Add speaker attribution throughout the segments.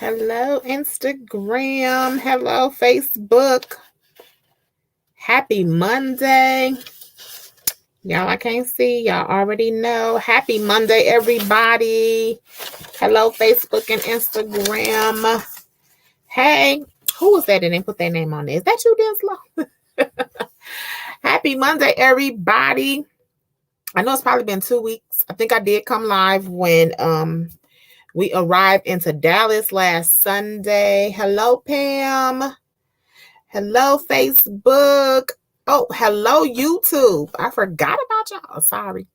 Speaker 1: Hello, Instagram. Hello, Facebook. Happy Monday. Y'all, I can't see. Y'all already know. Happy Monday, everybody. Hello, Facebook and Instagram. Hey, who was that didn't put their name on there? Is that you, Denslow? Happy Monday, everybody. I know it's probably been 2 weeks. I think I did come live when we arrived into Dallas last Sunday. Hello, Pam. Hello, Facebook. Oh, hello, YouTube. I forgot about y'all. Sorry.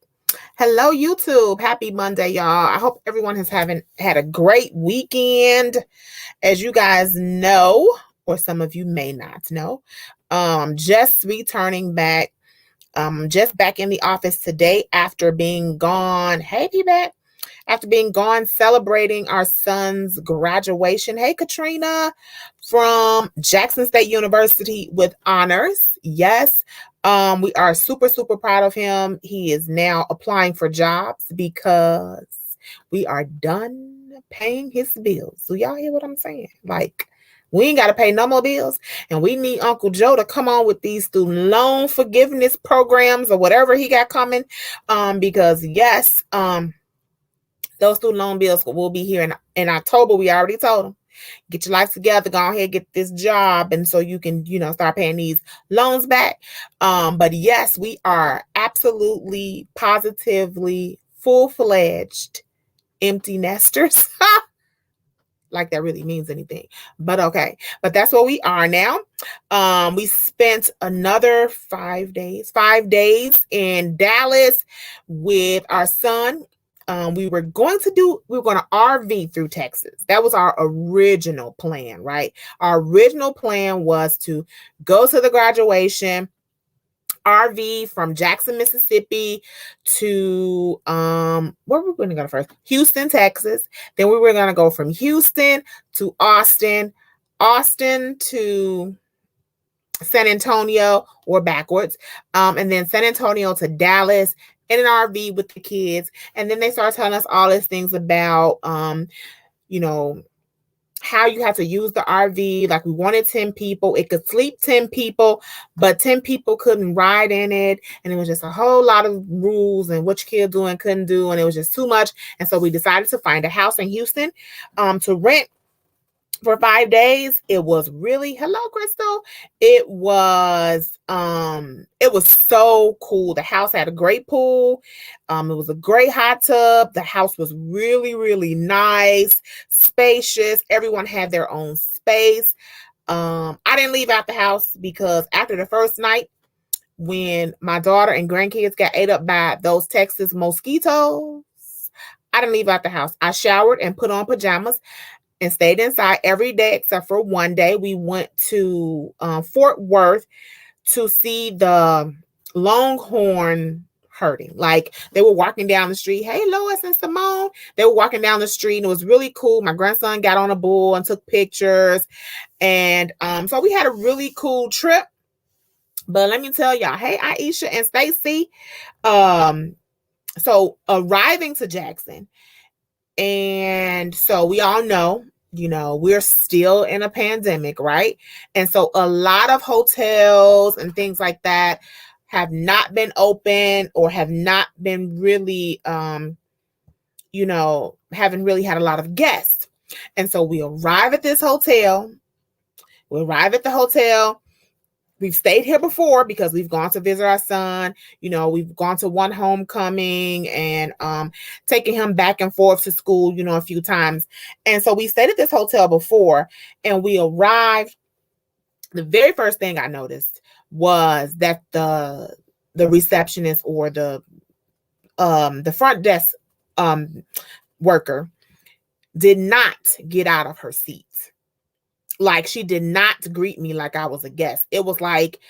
Speaker 1: Hello, YouTube. Happy Monday, y'all. I hope everyone has had a great weekend. As you guys know, or some of you may not know, just returning back. Just back in the office today after being gone. Hey, P-Bat. After being gone celebrating our son's graduation. Hey, Katrina, from Jackson State University with honors. Yes, we are super, super proud of him. He is now applying for jobs because we are done paying his bills. So y'all hear what I'm saying? Like, we ain't got to pay no more bills. And we need Uncle Joe to come on with these student loan forgiveness programs or whatever he got coming. Because yes, those student loan bills will be here in October. We already told him, get your life together, go ahead, get this job. And so you can, start paying these loans back. But yes, we are absolutely, positively, full-fledged empty nesters. Like that really means anything, but okay. But that's where we are now. We spent another 5 days in Dallas with our son. We were going to RV through Texas. That was our original plan, right? Our original plan was to go to the graduation, RV from Jackson, Mississippi to where were we going to go first? Houston, Texas. Then we were going to go from Houston to Austin to San Antonio, or backwards, and then San Antonio to Dallas in an RV with the kids. And then they started telling us all these things about how you have to use the RV. Like, we wanted 10 people. It could sleep 10 people, but 10 people couldn't ride in it. And it was just a whole lot of rules and what you could do and couldn't do. And it was just too much. And so we decided to find a house in Houston to rent for 5 days. It was really, hello, Crystal. It was so cool. The house had a great pool. It was a great hot tub. The house was really, really nice, spacious. Everyone had their own space. I didn't leave out the house because after the first night, when my daughter and grandkids got ate up by those Texas mosquitoes, I didn't leave out the house. I showered and put on pajamas and stayed inside every day except for one day. We went to Fort Worth to see the Longhorn herding. Like, they were walking down the street. Hey, Lois and Simone. They were walking down the street, and it was really cool. My grandson got on a bull and took pictures. And so we had a really cool trip. But let me tell y'all, hey, Aisha and Stacy. So arriving to Jackson. And so we all know, we're still in a pandemic, right? And so a lot of hotels and things like that have not been open or have not been really, haven't really had a lot of guests. And so we arrive at this hotel. We've stayed here before because we've gone to visit our son. We've gone to one homecoming and taking him back and forth to school, a few times. And so we stayed at this hotel before, and we arrived. The very first thing I noticed was that the receptionist or the front desk worker did not get out of her seat. Like, she did not greet me like I was a guest. It was like,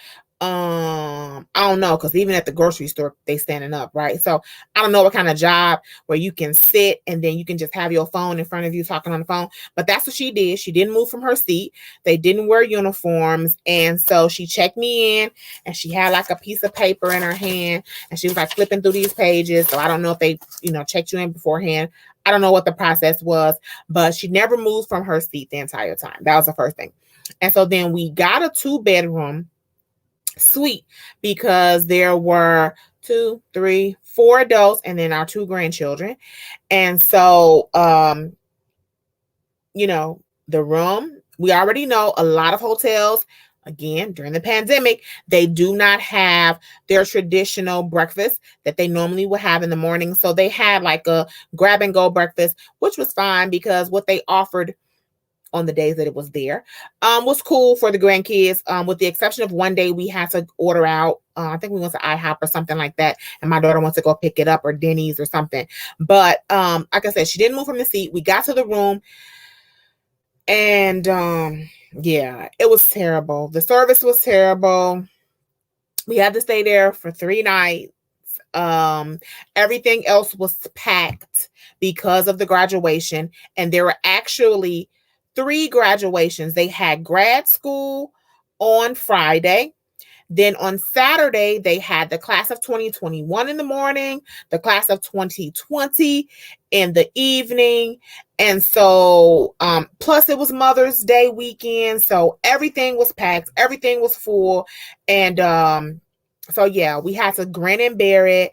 Speaker 1: I don't know, because even at the grocery store, they standing up, right? So I don't know what kind of job where you can sit and then you can just have your phone in front of you talking on the phone. But that's what she did. She didn't move from her seat. They didn't wear uniforms. And so she checked me in, and she had like a piece of paper in her hand, and she was like flipping through these pages. So I don't know if they, checked you in beforehand. I don't know what the process was, but she never moved from her seat the entire time. That was the first thing. And so then we got a 2-bedroom suite because there were 2, 3, 4 adults and then our 2 grandchildren. And so, the room, we already know a lot of hotels, again, during the pandemic, they do not have their traditional breakfast that they normally would have in the morning. So they had like a grab and go breakfast, which was fine because what they offered on the days that it was there was cool for the grandkids. With the exception of one day we had to order out. I think we went to IHOP or something like that, and my daughter wants to go pick it up, or Denny's or something. But like I said, she didn't move from the seat. We got to the room, and yeah, it was terrible. The service was terrible. We had to stay there for 3 nights. Everything else was packed because of the graduation, and there were actually 3 graduations. They had grad school on Friday. Then on Saturday, they had the class of 2021 in the morning, the class of 2020 in the evening. And so, plus it was Mother's Day weekend. So everything was packed, everything was full. And so yeah, we had to grin and bear it.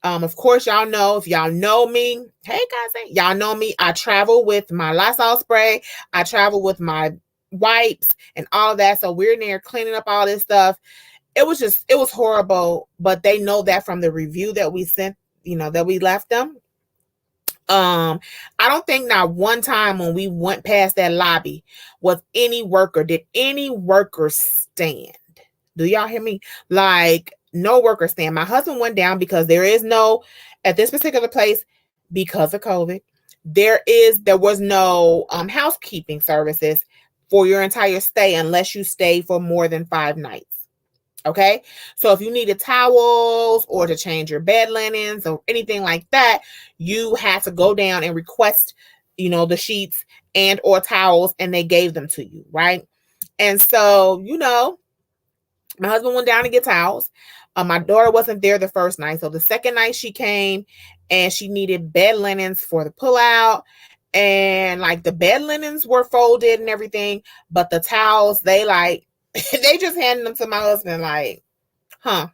Speaker 1: Of course, y'all know, if y'all know me, hey guys, y'all know me. I travel with my Lysol spray. I travel with my wipes and all of that. So we're in there cleaning up all this stuff. It was horrible, but they know that from the review that we sent, that we left them. I don't think not one time when we went past that lobby did any worker stand. Do y'all hear me? Like, no worker stand. My husband went down because there is no, at this particular place, because of COVID, there was no housekeeping services for your entire stay unless you stay for more than 5 nights. Okay. So if you needed towels or to change your bed linens or anything like that, you had to go down and request, the sheets and or towels, and they gave them to you. Right. And so, my husband went down to get towels. My daughter wasn't there the first night. So the second night she came and she needed bed linens for the pullout. And like the bed linens were folded and everything, but the towels, they they just handed them to my husband like, huh.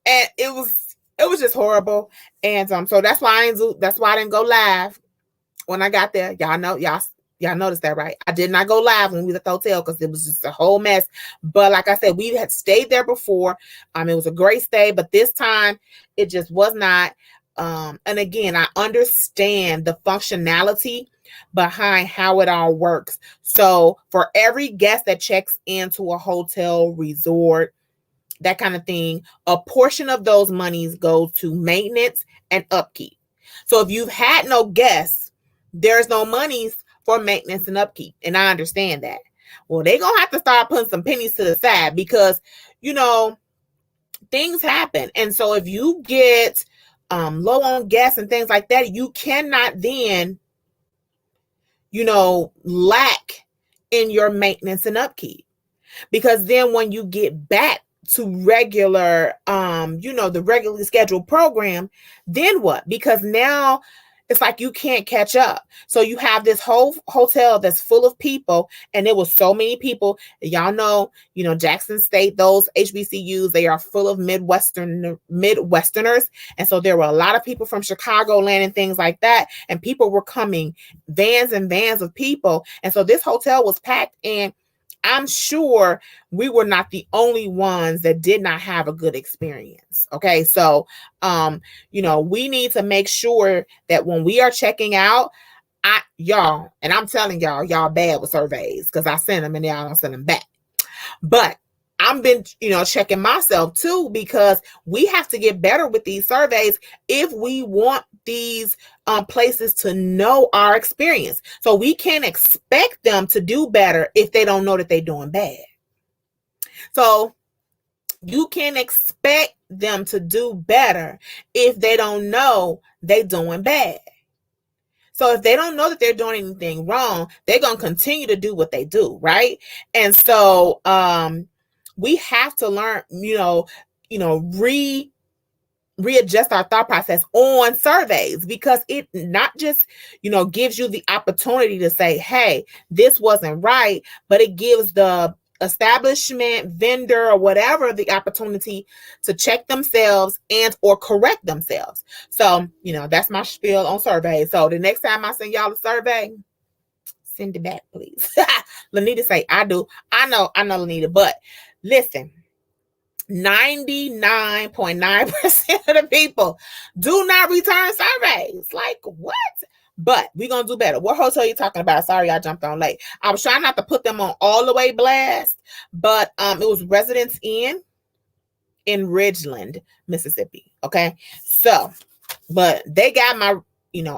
Speaker 1: And it was just horrible. And so that's why I didn't go live when I got there. Y'all noticed that, right? I did not go live when we was at the hotel because it was just a whole mess. But like I said, we had stayed there before. It was a great stay, but this time it just was not. And again, I understand the functionality behind how it all works. So for every guest that checks into a hotel, resort, that kind of thing, a portion of those monies goes to maintenance and upkeep. So if you've had no guests, there's no monies for maintenance and upkeep. And I understand that. Well, they're going to have to start putting some pennies to the side because, things happen. And so if you get low on gas and things like that, you cannot then, lack in your maintenance and upkeep. Because then when you get back to regular, the regularly scheduled program, then what? Because now it's like you can't catch up. So you have this whole hotel that's full of people, and there was so many people. Y'all know, Jackson State, those HBCUs, they are full of Midwesterners. And so there were a lot of people from Chicagoland and things like that. And people were coming, vans and vans of people. And so this hotel was packed, and I'm sure we were not the only ones that did not have a good experience. Okay. So, we need to make sure that when we are checking out, and I'm telling y'all bad with surveys because I sent them and y'all don't send them back. But I've been, checking myself too, because we have to get better with these surveys if we want these places to know our experience. So we can't expect them to do better if they don't know that they're doing bad. So you can expect them to do better if they don't know they're doing bad. So if they don't know that they're doing anything wrong, they're going to continue to do what they do, right? And so we have to learn, readjust our thought process on surveys, because it not just, gives you the opportunity to say, hey, this wasn't right, but it gives the establishment, vendor, or whatever the opportunity to check themselves and or correct themselves. So, that's my spiel on surveys. So the next time I send y'all a survey, send it back, please. Lanita say, I do. I know, Lanita, but listen, 99.9% of the people do not return surveys. Like, what? But we're going to do better. What hotel are you talking about? Sorry, I jumped on late. I was trying not to put them on all the way blast, but it was Residence Inn in Ridgeland, Mississippi. Okay. So, but they got my,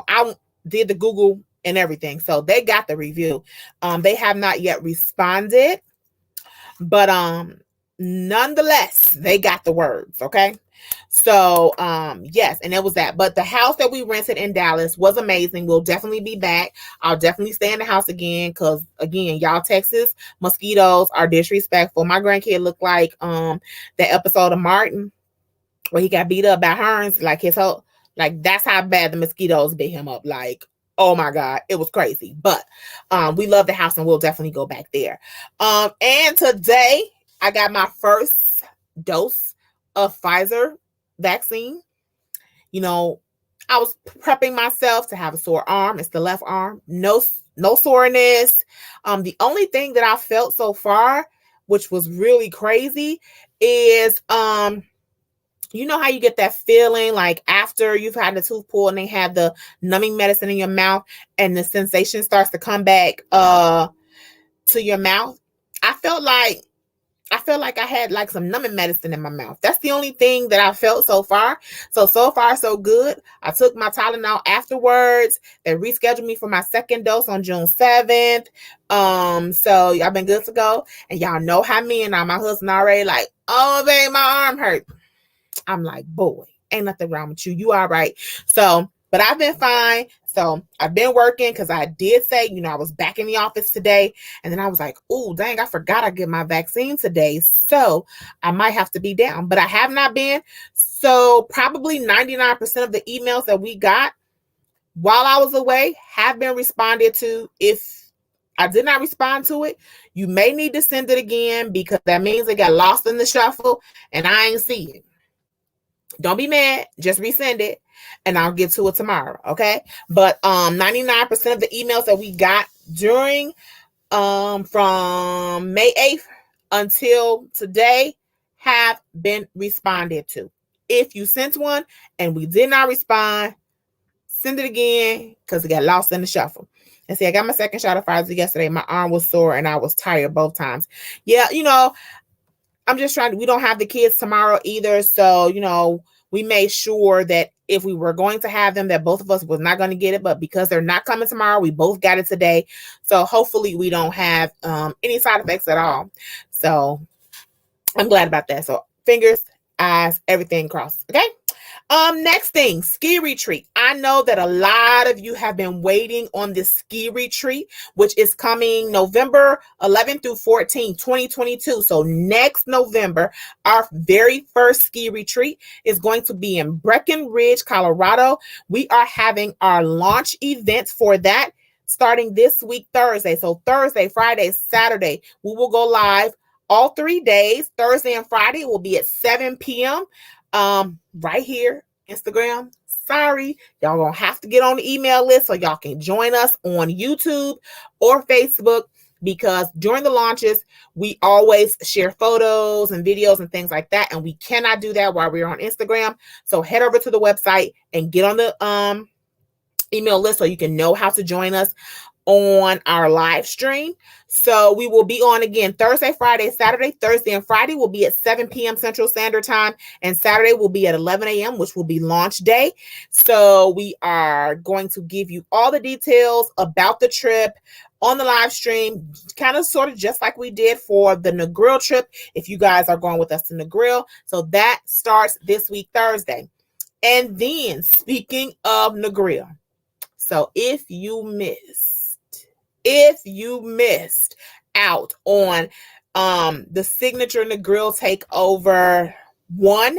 Speaker 1: I did the Google and everything. So they got the review. They have not yet responded, but nonetheless, they got the words. Okay. So, yes, and it was that. But the house that we rented in Dallas was amazing. We'll definitely be back. I'll definitely stay in the house again, because again, y'all, Texas mosquitoes are disrespectful. My grandkid looked like the episode of Martin where he got beat up by Hearns, like his whole, like that's how bad the mosquitoes beat him up. Like, oh my God, it was crazy. But we love the house and we'll definitely go back there. And today I got my first dose of Pfizer vaccine. I was prepping myself to have a sore arm. It's the left arm. No soreness. The only thing that I felt so far, which was really crazy, is you know how you get that feeling like after you've had the tooth pulled and they have the numbing medicine in your mouth and the sensation starts to come back to your mouth? I felt like I had like some numbing medicine in my mouth. That's the only thing that I felt so far. So far, so good. I took my Tylenol afterwards. They rescheduled me for my second dose on June 7th. So y'all been good to go. And y'all know how me and my husband already like, oh, babe, my arm hurt. I'm like, boy, ain't nothing wrong with you. You all right. So, but I've been fine. So I've been working because I did say, I was back in the office today. And then I was like, oh, dang, I forgot I get my vaccine today. So I might have to be down, but I have not been. So probably 99% of the emails that we got while I was away have been responded to. If I did not respond to it, you may need to send it again, because that means it got lost in the shuffle and I ain't see it. Don't be mad. Just resend it and I'll get to it tomorrow. Okay. But 99% of the emails that we got during from May 8th until today have been responded to. If you sent one and we did not respond, send it again, because it got lost in the shuffle. And see, I got my second shot of Pfizer yesterday. My arm was sore and I was tired both times. Yeah, I'm just we don't have the kids tomorrow either. So, we made sure that if we were going to have them, that both of us was not going to get it. But because they're not coming tomorrow, we both got it today. So hopefully we don't have any side effects at all. So I'm glad about that. So fingers, eyes, everything crossed. Okay. Next thing, ski retreat. I know that a lot of you have been waiting on this ski retreat, which is coming November 11th through 14th, 2022. So next November, our very first ski retreat is going to be in Breckenridge, Colorado. We are having our launch event for that starting this week, Thursday. So Thursday, Friday, Saturday, we will go live all 3 days. Thursday and Friday will be at 7 p.m. Right here, Instagram. Sorry, y'all gonna have to get on the email list so y'all can join us on YouTube or Facebook, because during the launches, we always share photos and videos and things like that. And we cannot do that while we're on Instagram. So head over to the website and get on the email list so you can know how to join us on our live stream. So we will be on again Thursday, Friday, Saturday. Thursday and Friday will be at 7 p.m. Central Standard Time, and Saturday will be at 11 a.m., which will be launch day. So we are going to give you all the details about the trip on the live stream, kind of sort of just like we did for the Negril trip, if you guys are going with us to Negril. So that starts this week, Thursday. And then speaking of Negril, so if you missed out on the signature Negril takeover 1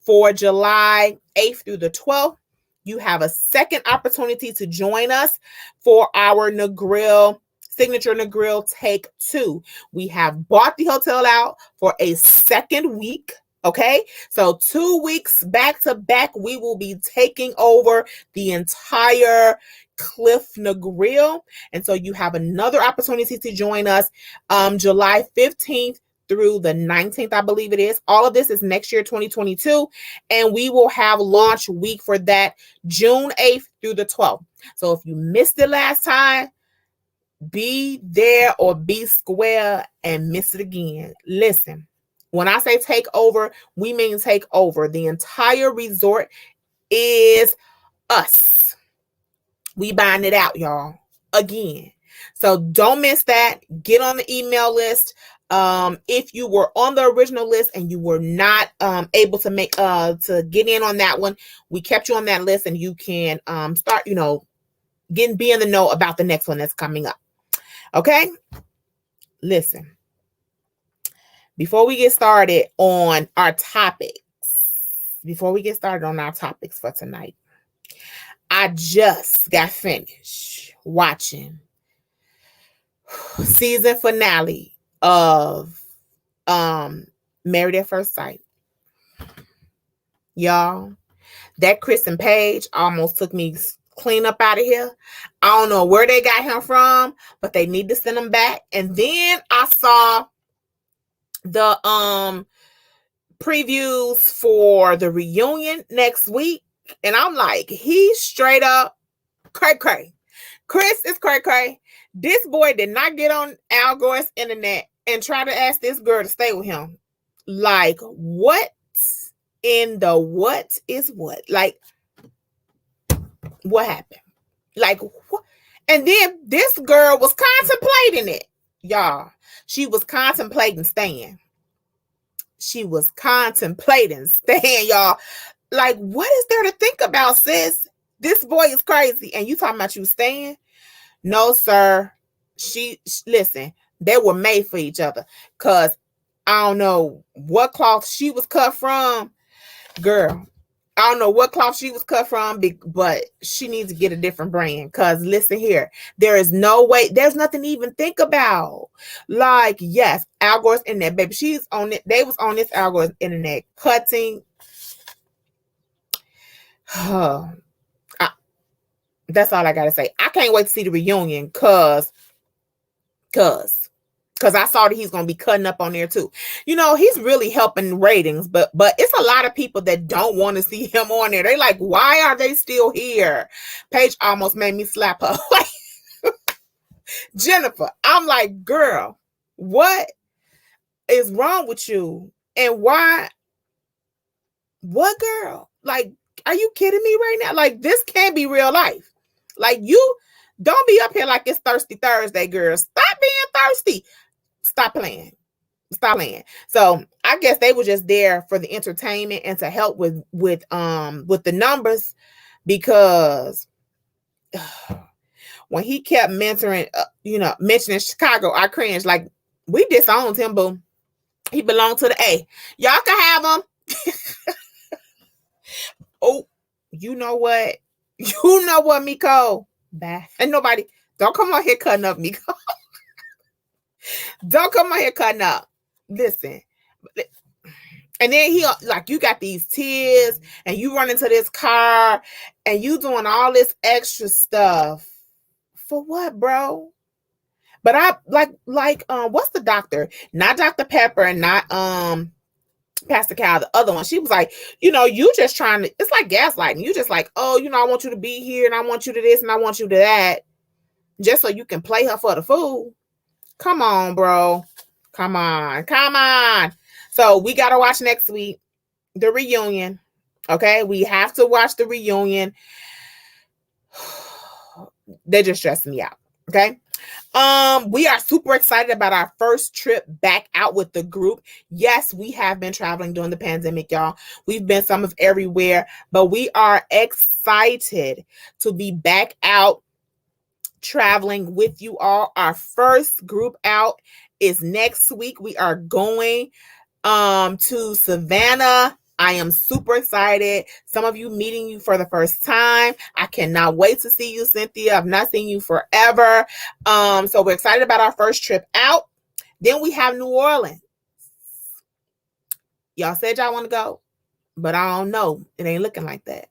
Speaker 1: for July 8th through the 12th. You have a second opportunity to join us for our Negril Signature Negril Take 2. We have bought the hotel out for a second week. Okay, so 2 weeks back to back, we will be taking over the entire Cliff Negril. And so you have another opportunity to join us July 15th through the 19th, I believe it is. All of this is next year, 2022. And we will have launch week for that June 8th through the 12th. So if you missed it last time, be there or be square and miss it again. Listen, when I say take over, we mean take over. The entire resort is us. We buying it out, y'all. Again. So don't miss that. Get on the email list. If you were on the original list and you were not able to make to get in on that one, we kept you on that list and you can start, be in the know about the next one that's coming up. Okay? Listen. Before we get started on our topics for tonight, I just got finished watching season finale of Married at First Sight. Y'all, that Kristen Page almost took me clean up out of here. I don't know where they got him from, but they need to send him back. And then I saw the previews for the reunion next week, and I'm like, he's straight up cray. Chris is cray. This boy did not get on Al Gore's internet and try to ask this girl to stay with him. Like, what in the what is what? Like, what happened? Like, what? And then this girl was contemplating it, y'all. She was contemplating staying. Y'all. Like, what is there to think about, sis? This boy is crazy. And you talking about you staying? No, sir. Listen, they were made for each other. Because I don't know what cloth she was cut from. Girl, I don't know what cloth she was cut from, but she needs to get a different brand. Because listen here, there is no way, there's nothing to even think about. Like, yes, Al Gore's internet, baby. She's on it. They was on this Al Gore's internet cutting. That's all I got to say. I can't wait to see the reunion because I saw that he's going to be cutting up on there too. He's really helping ratings, but it's a lot of people that don't want to see him on there. They like, why are they still here? Paige almost made me slap her. Jennifer, I'm like, girl, what is wrong with you? And why? What, girl? Like, are you kidding me right now? Like, this can't be real life. Like, you don't be up here like it's Thirsty Thursday, girl. Stop being thirsty. Stop playing. So I guess they were just there for the entertainment and to help with the numbers, because when he kept mentioning Chicago, I cringed. Like, we disowned him, boo. He belonged to the A. Y'all can have him. Oh, you know what? Miko? Bye. And nobody, don't come on here cutting up, Miko. Don't come on here cutting up. Listen. And then you got these tears and you run into this car and you doing all this extra stuff. For what, bro? But I what's the doctor? Not Dr. Pepper and not Pastor Cal, the other one. She was like, you just trying to, it's like gaslighting. You just like, oh, I want you to be here and I want you to this and I want you to that, just so you can play her for the fool. Come on, bro. Come on. So we got to watch next week, the reunion. Okay. We have to watch the reunion. They're just stressing me out. Okay. We are super excited about our first trip back out with the group. Yes, we have been traveling during the pandemic, y'all. We've been some of everywhere, but we are excited to be back out traveling with you all. Our first group out is next week. We are going to Savannah. I am super excited. Some of you meeting you for the first time. I cannot wait to see you, Cynthia. I've not seen you forever. So we're excited about our first trip out. Then we have New Orleans. Y'all said y'all want to go, but I don't know. It ain't looking like that.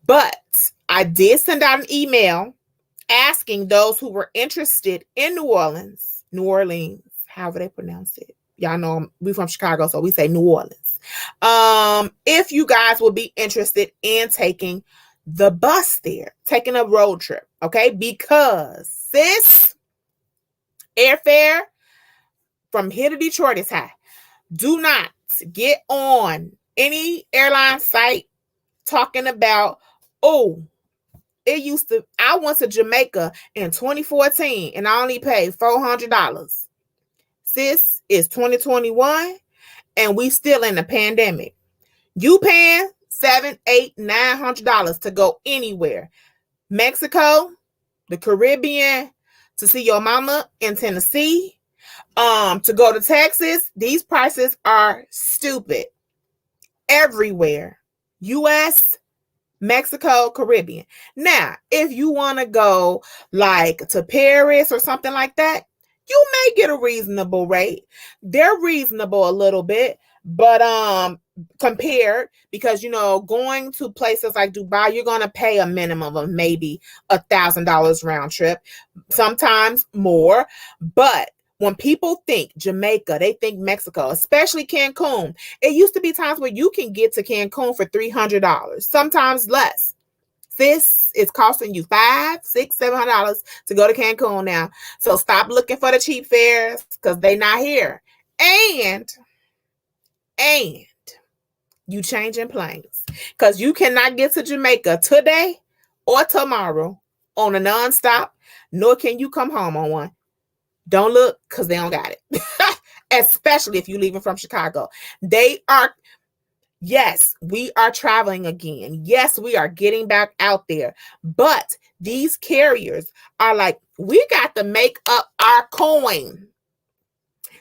Speaker 1: But I did send out an email asking those who were interested in New Orleans, however they pronounce it. Y'all know we from Chicago, so we say New Orleans. If you guys would be interested in taking the bus there, taking a road trip, okay? Because sis, airfare from here to Detroit is high. Do not get on any airline site talking about, oh, I went to Jamaica in 2014 and I only paid $400. Sis, it's 2021 and we still in the pandemic. You paying $700, $800, $900 to go anywhere. Mexico, the Caribbean, to see your mama in Tennessee, to go to Texas. These prices are stupid. Everywhere. US, Mexico, Caribbean. Now, if you want to go like to Paris or something like that, you may get a reasonable rate. They're reasonable a little bit, but compared, because going to places like Dubai, you're going to pay a minimum of maybe $1,000 round trip, sometimes more. But when people think Jamaica, they think Mexico, especially Cancun. It used to be times where you can get to Cancun for $300, sometimes less. This is costing you $500, $600, $700 to go to Cancun now. So stop looking for the cheap fares because they're not here. And you changing planes because you cannot get to Jamaica today or tomorrow on a nonstop, nor can you come home on one. Don't look because they don't got it. Especially if you're leaving from Chicago. Yes, we are traveling again. Yes, we are getting back out there. But these carriers are like, we got to make up our coin.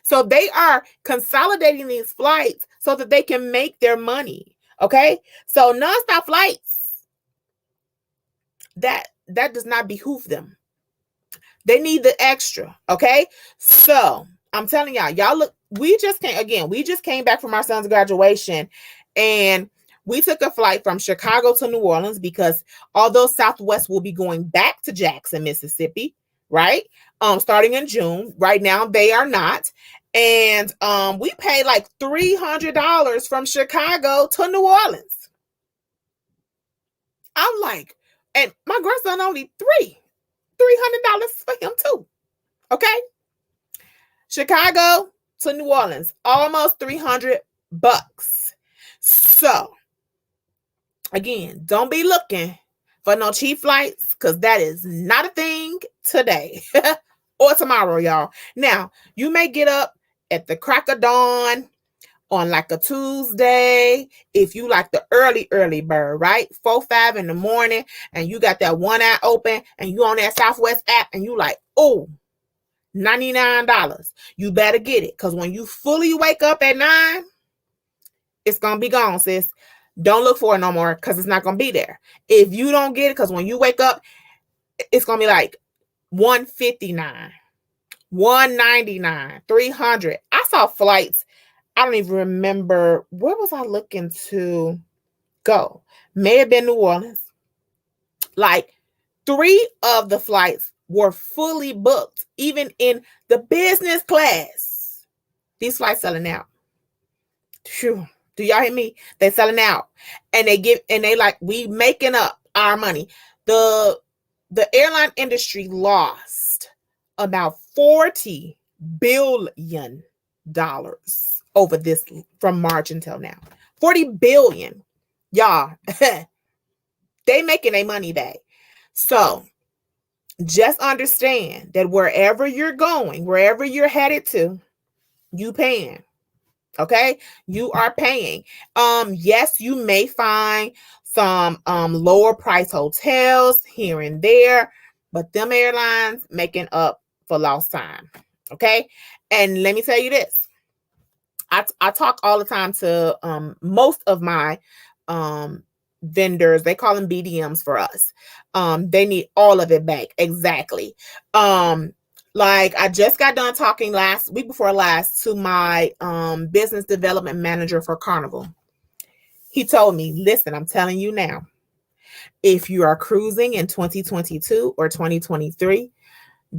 Speaker 1: So they are consolidating these flights so that they can make their money. Okay? So nonstop flights, that does not behoove them. They need the extra, okay? So I'm telling y'all look, we just came back from our son's graduation and we took a flight from Chicago to New Orleans because although Southwest will be going back to Jackson, Mississippi, right? Starting in June. Right now they are not. And we paid like $300 from Chicago to New Orleans. I'm like, and my grandson only $300 for him too. Okay. Chicago to New Orleans, almost $300. So again, don't be looking for no cheap flights because that is not a thing today or tomorrow, y'all. Now, you may get up at the crack of dawn on like a Tuesday, if you like the early bird, right? 4, 5 in the morning, and you got that one eye open, and you on that Southwest app, and you like, oh, $99. You better get it, because when you fully wake up at 9, it's gonna be gone, sis. Don't look for it no more, because it's not gonna be there. If you don't get it, because when you wake up, it's gonna be like $159, $199, $300. I saw flights. I don't even remember, where was I looking to go? May have been New Orleans. Like 3 of the flights were fully booked, even in the business class. These flights selling out. Phew. Do y'all hear me? They're selling out. And they like, we making up our money. The airline industry lost about $40 billion over this from March until now. $40 billion. Y'all, they making their money back. So just understand that wherever you're going, wherever you're headed to, you paying. Okay, you are paying. Yes, you may find some lower price hotels here and there, but them airlines making up for lost time. Okay, and let me tell you this: I talk all the time to most of my vendors. They call them BDMs for us. They need all of it back. Exactly. Like I just got done talking week before last to my business development manager for Carnival. He told me, listen, I'm telling you now, if you are cruising in 2022 or 2023,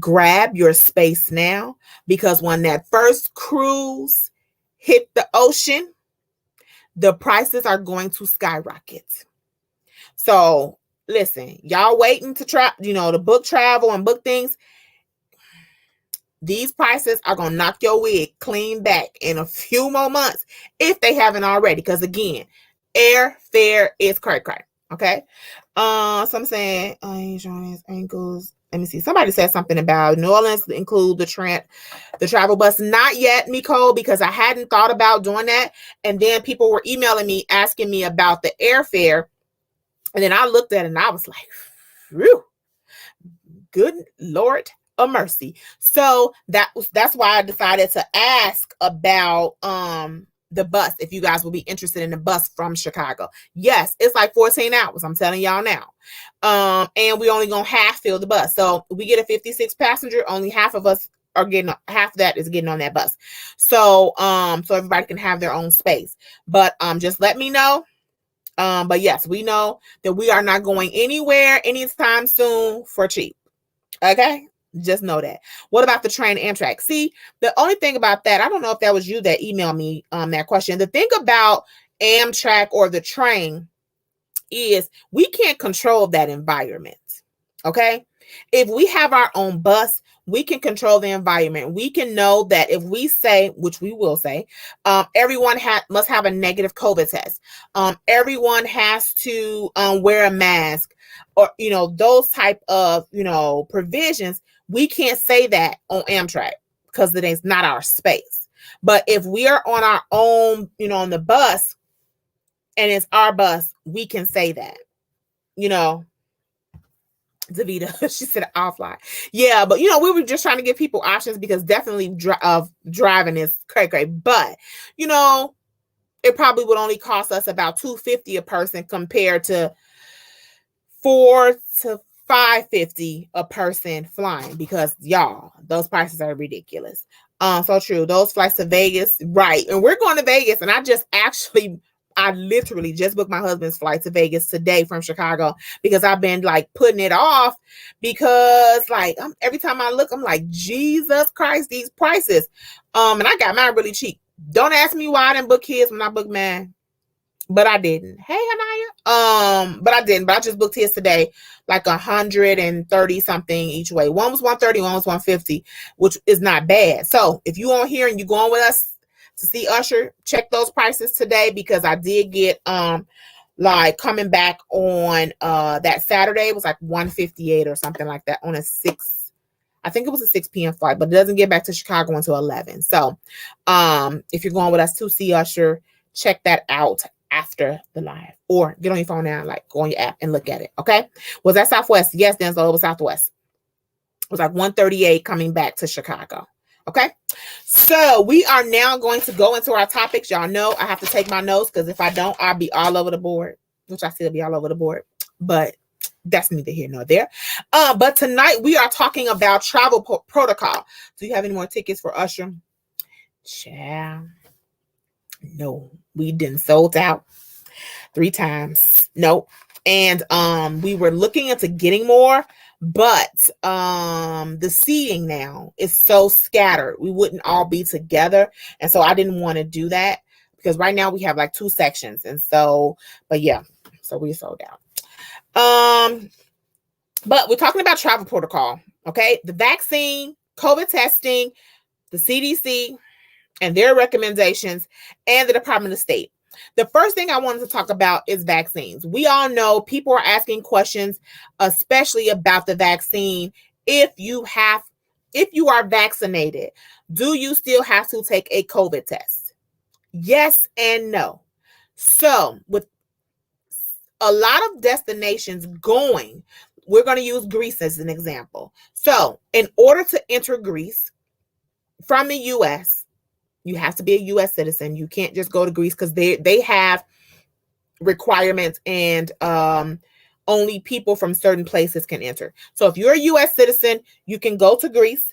Speaker 1: grab your space now, because when that first cruise hit the ocean, the prices are going to skyrocket. So listen, y'all waiting to try, to book travel and book things. These prices are going to knock your wig clean back in a few more months if they haven't already. Because again, airfare is cray. Okay. So I'm saying, ankles. Let me see. Somebody said something about New Orleans include the travel bus. Not yet, Nicole, because I hadn't thought about doing that. And then people were emailing me asking me about the airfare. And then I looked at it and I was like, whew, good Lord of mercy. So that's why I decided to ask about the bus, if you guys will be interested in the bus from Chicago. Yes, it's like 14 hours. I'm telling y'all now. And we only gonna half fill the bus. So we get a 56 passenger, only half of us are getting, half that is getting on that bus. So so everybody can have their own space. But just let me know. But yes, we know that we are not going anywhere anytime soon for cheap. Okay, just know that. What about the train Amtrak? See, the only thing about that, I don't know if that was you that emailed me that question. The thing about Amtrak or the train is we can't control that environment. Okay, if we have our own bus, we can control the environment. We can know that if we say, which we will say, everyone must have a negative COVID test. Everyone has to wear a mask, or those type of provisions. We can't say that on Amtrak because it is not our space. But if we are on our own, on the bus, and it's our bus, we can say that. Davita, she said I'll fly. Yeah, but we were just trying to give people options, because definitely driving is cray. But it probably would only cost us about $250 a person compared to $400 to $550 a person flying, because y'all, those prices are ridiculous. So true. Those flights to Vegas, right? And we're going to Vegas, and I literally just booked my husband's flight to Vegas today from Chicago, because I've been like putting it off, because like every time I look, I'm like, Jesus Christ, these prices. And I got mine really cheap. Don't ask me why I didn't book his when I booked mine, but I didn't. Hey, Anaya. But I didn't. But I just booked his today, like 130 something each way. One was 130, one was 150, which is not bad. So if you on here and you going with us to see Usher, check those prices today, because I did get like coming back on that Saturday, it was like 158 or something like that on I think it was a 6 p.m. flight, but it doesn't get back to Chicago until 11. So if you're going with us to see Usher, check that out after the live, or get on your phone now, like go on your app and look at it. Okay. Was that Southwest? Yes, Denzel, it was Southwest. It was like 138 coming back to Chicago. Okay. So we are now going to go into our topics. Y'all know I have to take my notes, because if I don't, I'll be all over the board, which I still be all over the board, but that's neither here nor there. But tonight we are talking about travel protocol. Do you have any more tickets for Usher? Child. No, we didn't sold out 3 times. Nope. And we were looking into getting more, but the seating now is so scattered. We wouldn't all be together. And so I didn't want to do that, because right now we have like 2 sections. And so, but yeah, so we sold out. But we're talking about travel protocol. Okay. The vaccine, COVID testing, the CDC, and their recommendations, and the Department of State. The first thing I wanted to talk about is vaccines. We all know people are asking questions, especially about the vaccine. If you are vaccinated, do you still have to take a COVID test? Yes and no. So with a lot of destinations going, we're going to use Greece as an example. So in order to enter Greece from the US, You have to be a U.S. citizen. You can't just go to Greece because they have requirements, and only people from certain places can enter. So if you're a U.S. citizen, you can go to Greece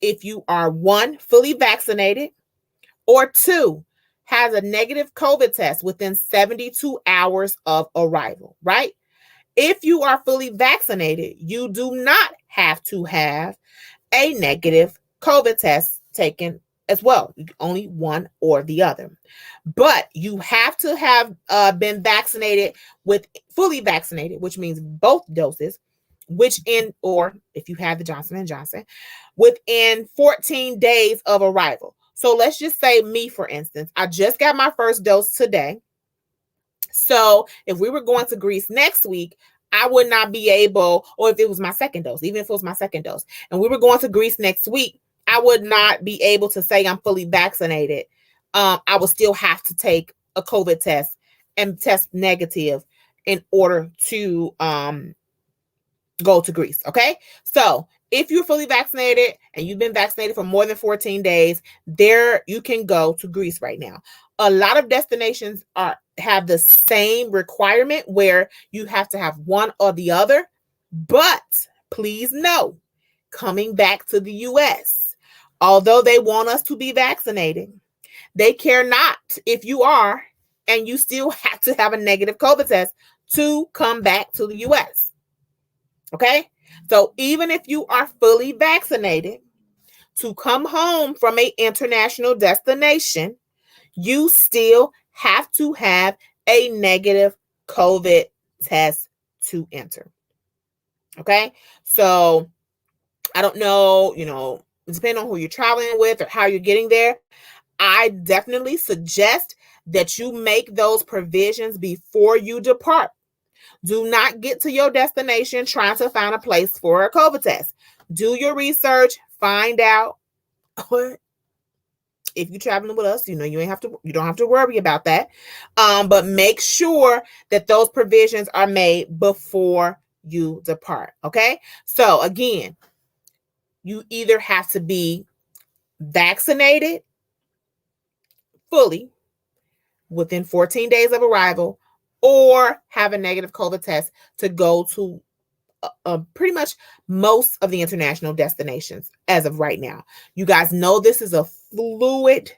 Speaker 1: if you are, one, fully vaccinated, or two, has a negative COVID test within 72 hours of arrival, right? If you are fully vaccinated, you do not have to have a negative COVID test taken as well. Only one or the other. But you have to have been vaccinated with fully vaccinated, which means both doses, or if you have the Johnson & Johnson, within 14 days of arrival. So let's just say me, for instance, I just got my first dose today. So if we were going to Greece next week, I would not be able, or if it was my second dose, even if it was my second dose, and we were going to Greece next week, I would not be able to say I'm fully vaccinated. I would still have to take a COVID test and test negative in order to go to Greece. Okay. So if you're fully vaccinated and you've been vaccinated for more than 14 days, there you can go to Greece right now. A lot of destinations have the same requirement where you have to have one or the other. But please know, coming back to the US, although they want us to be vaccinated, they care not if you are, and you still have to have a negative COVID test to come back to the US. Okay? So even if you are fully vaccinated, to come home from an international destination, you still have to have a negative COVID test to enter. Okay? So I don't know, depending on who you're traveling with or how you're getting there, I definitely suggest that you make those provisions before you depart. Do not get to your destination trying to find a place for a COVID test. Do your research, find out. If you're traveling with us, you don't have to worry about that. But make sure that those provisions are made before you depart. Okay. So again, you either have to be vaccinated fully within 14 days of arrival, or have a negative COVID test to go to pretty much most of the international destinations as of right now. You guys know this is a fluid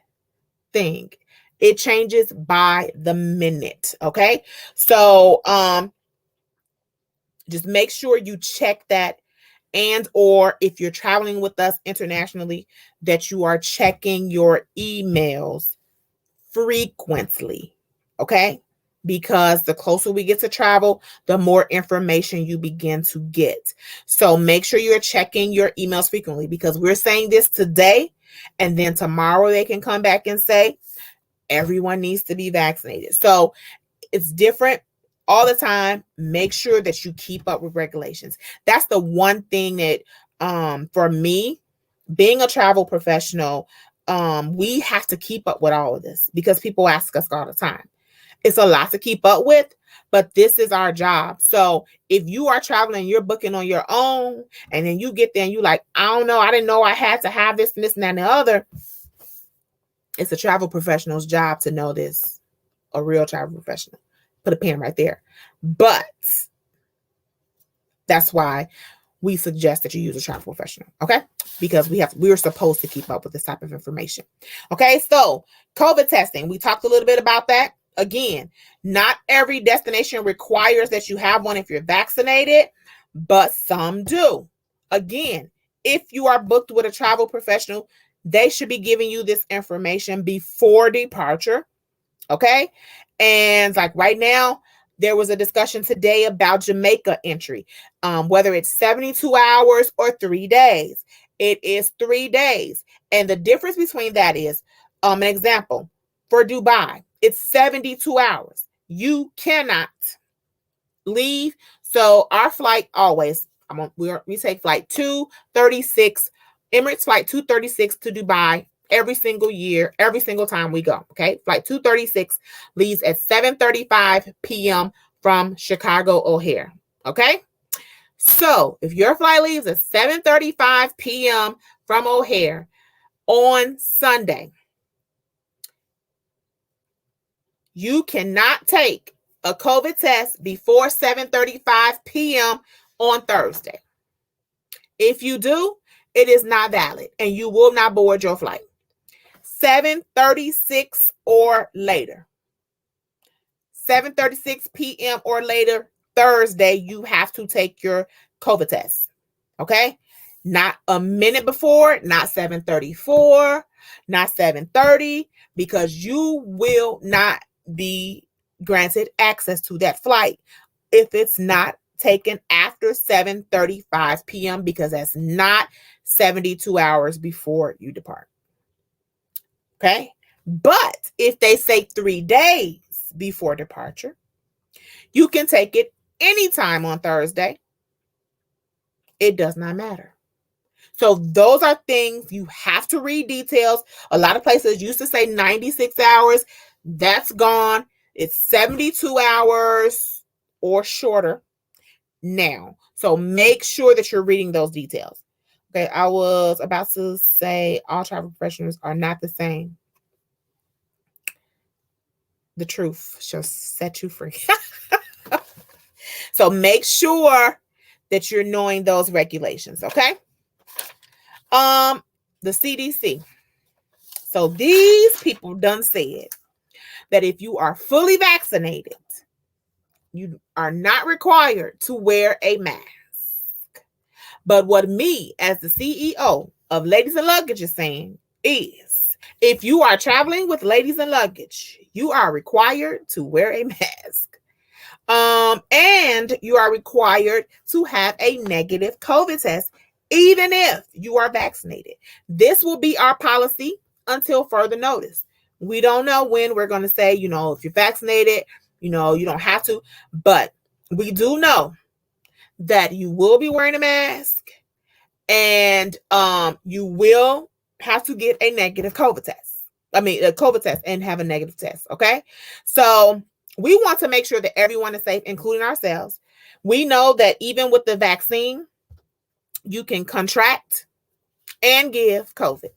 Speaker 1: thing. It changes by the minute. Okay. So just make sure you check that, and or if you're traveling with us internationally, that you are checking your emails frequently. Okay. Because the closer we get to travel, the more information you begin to get. So make sure you're checking your emails frequently, because we're saying this today, and then tomorrow they can come back and say everyone needs to be vaccinated. So it's different all the time. Make sure that you keep up with regulations. That's the one thing that for me, being a travel professional, we have to keep up with all of this, because people ask us all the time. It's a lot to keep up with, but this is our job. So if you are traveling, you're booking on your own, and then you get there and you like, I don't know, I didn't know I had to have this and this and that and the other. It's a travel professional's job to know this. A real travel professional. Put a pin right there. But that's why we suggest that you use a travel professional, okay? Because we're supposed to keep up with this type of information. Okay, so COVID testing, we talked a little bit about that. Again, not every destination requires that you have one if you're vaccinated, but some do. Again, if you are booked with a travel professional, they should be giving you this information before departure. Okay. And like right now, there was a discussion today about Jamaica entry, whether it's 72 hours or 3 days. It is 3 days. And the difference between that is, an example, for Dubai, it's 72 hours. You cannot leave. So our flight always, we take flight 236, Emirates flight 236 to Dubai every single year, every single time we go. Okay. Flight 236 leaves at 7:35 p.m. from Chicago O'Hare. Okay. So if your flight leaves at 7:35 p.m. from O'Hare on Sunday, You cannot take a COVID test before 7:35 p.m. on Thursday. If you do, it is not valid and you will not board your flight. 7:36 or later. 7:36 p.m. or later Thursday, you have to take your COVID test. Okay? Not a minute before, not 7:34, not 7:30, because you will not be granted access to that flight if it's not taken after 7:35 p.m. because that's not 72 hours before you depart. Okay? But if they say 3 days before departure, you can take it anytime on Thursday. It does not matter. So those are things you have to read details. A lot of places used to say 96 hours. That's gone. It's 72 hours or shorter now. So make sure that you're reading those details. Okay, I was about to say all travel professionals are not the same. The truth shall set you free. So make sure that you're knowing those regulations, okay? The CDC. So these people done said that if you are fully vaccinated, you are not required to wear a mask. But what me, as the CEO of Ladies and Luggage, is saying is, if you are traveling with ladies and luggage, you are required to wear a mask. And you are required to have a negative COVID test, even if you are vaccinated. This will be our policy until further notice. We don't know when we're going to say, if you're vaccinated, you don't have to. But we do know that you will be wearing a mask and you will have to get a negative COVID test. A COVID test and have a negative test. Okay. So we want to make sure that everyone is safe, including ourselves. We know that even with the vaccine, you can contract and give COVID.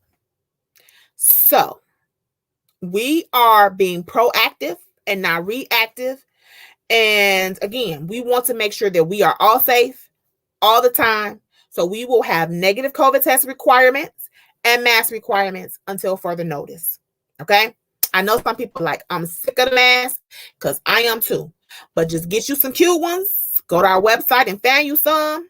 Speaker 1: So we are being proactive and not reactive. And again, we want to make sure that we are all safe all the time. So we will have negative COVID test requirements and mask requirements until further notice. Okay? I know some people are like, I'm sick of the mask, because I am too. But just get you some cute ones. Go to our website and find you some.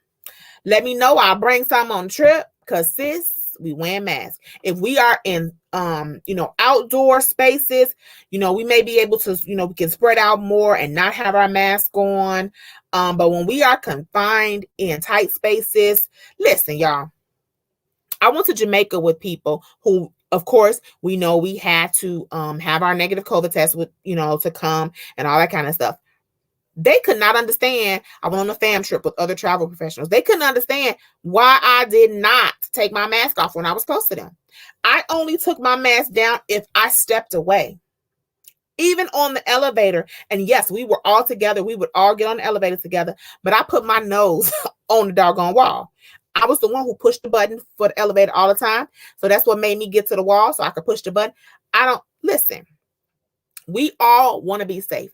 Speaker 1: Let me know. I'll bring some on the trip, because sis, we wear masks. If we are in outdoor spaces, we may be able to, we can spread out more and not have our mask on. But when we are confined in tight spaces, listen, y'all, I went to Jamaica with people who, of course, we know we had to have our negative COVID test with, to come and all that kind of stuff. They could not understand. I went on a fam trip with other travel professionals. They couldn't understand why I did not take my mask off when I was close to them. I only took my mask down if I stepped away. Even on the elevator. And yes, we were all together. We would all get on the elevator together. But I put my nose on the doggone wall. I was the one who pushed the button for the elevator all the time. So that's what made me get to the wall so I could push the button. Listen, we all want to be safe.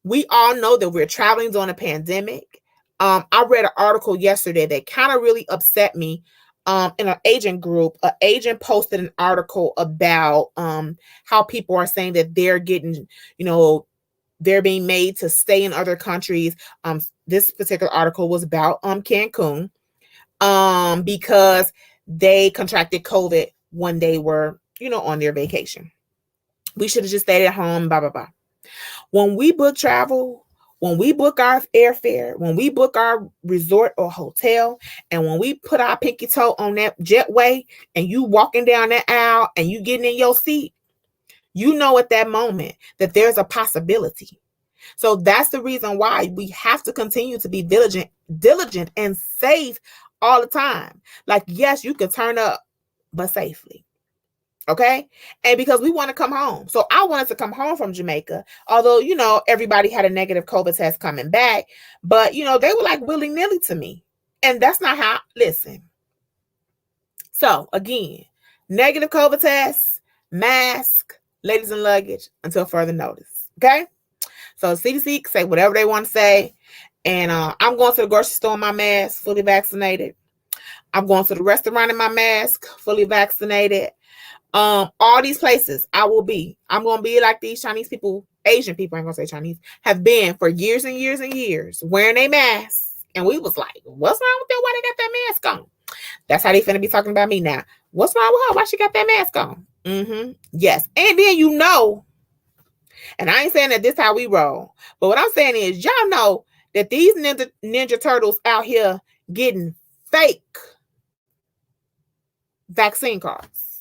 Speaker 1: We all know that we're traveling during a pandemic. I read an article yesterday that kind of really upset me. In an agent group, an agent posted an article about how people are saying that they're getting, they're being made to stay in other countries. This particular article was about Cancun because they contracted COVID when they were, on their vacation. We should have just stayed at home, blah, blah, blah. When we book travel, when we book our airfare, when we book our resort or hotel, and when we put our pinky toe on that jetway and you walking down that aisle and you getting in your seat, you know at that moment that there's a possibility. So that's the reason why we have to continue to be diligent and safe all the time. Like, yes, you can turn up, but safely. Okay. And because we want to come home. So I wanted to come home from Jamaica, although, everybody had a negative COVID test coming back, but, they were like willy-nilly to me. And that's not how, listen. So again, negative COVID test, mask, ladies and luggage until further notice. Okay? So CDC can say whatever they want to say. And I'm going to the grocery store in my mask, fully vaccinated. I'm going to the restaurant in my mask, fully vaccinated. All these places I will be. I'm going to be like these Chinese people, Asian people, I'm going to say Chinese, have been for years and years and years, wearing a mask. And we was like, what's wrong with them? Why they got that mask on? That's how they finna be talking about me now. What's wrong with her? Why she got that mask on? Yes. And then and I ain't saying that this how we roll, but what I'm saying is y'all know that these Ninja Turtles out here getting fake vaccine cards.